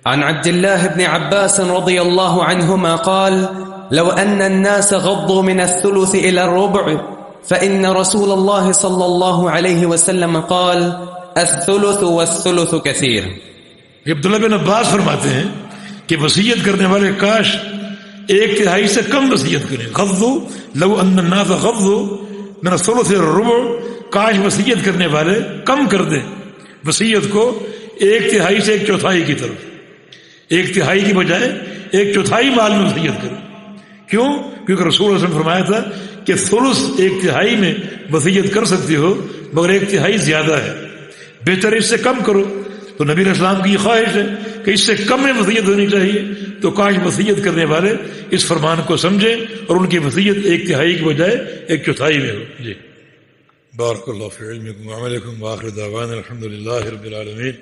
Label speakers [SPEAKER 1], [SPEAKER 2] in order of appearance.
[SPEAKER 1] عن عبد الله بن عباس رضي الله عنهما قال لو أن الناس غضوا من الثلث إلى الربع فإن رسول الله صلى الله عليه وسلم قال الثلث والثلث كثير.
[SPEAKER 2] عبداللہ بن عباس فرماتے ہیں کہ وصیت کرنے والے کاش ایک تہائی سے کم وصیت کریں. غضوا لو ان الناس غضوا من الثلث الى الربع، کاش وصیت کرنے والے کم کر دیں وصیت کو ایک تہائی سے ایک چوتھائی کی طرف، ایک تہائی کی بجائے ایک چوتھائی مال میں وصیت کریں. کیوں؟ کیونکہ رسول اللہ علیہ وسلم فرمایا تھا کہ ثلث ایک تہائی میں وصیت کر سکتے ہو مگر ایک تہائی زیادہ ہے، بہتر اس سے کم کرو. تو نبی علیہ السلام کی یہ خواہش ہے کہ اس سے کم میں وصیت ہونی چاہیے. تو کاش وصیت کرنے والے اس فرمان کو سمجھیں اور ان کی وصیت ایک تہائی کی بجائے ایک چوتھائی میں ہو. جی بارک اللہ فی علمکم وعملکم وآخر دعوانا الحمدللہ رب العالمین.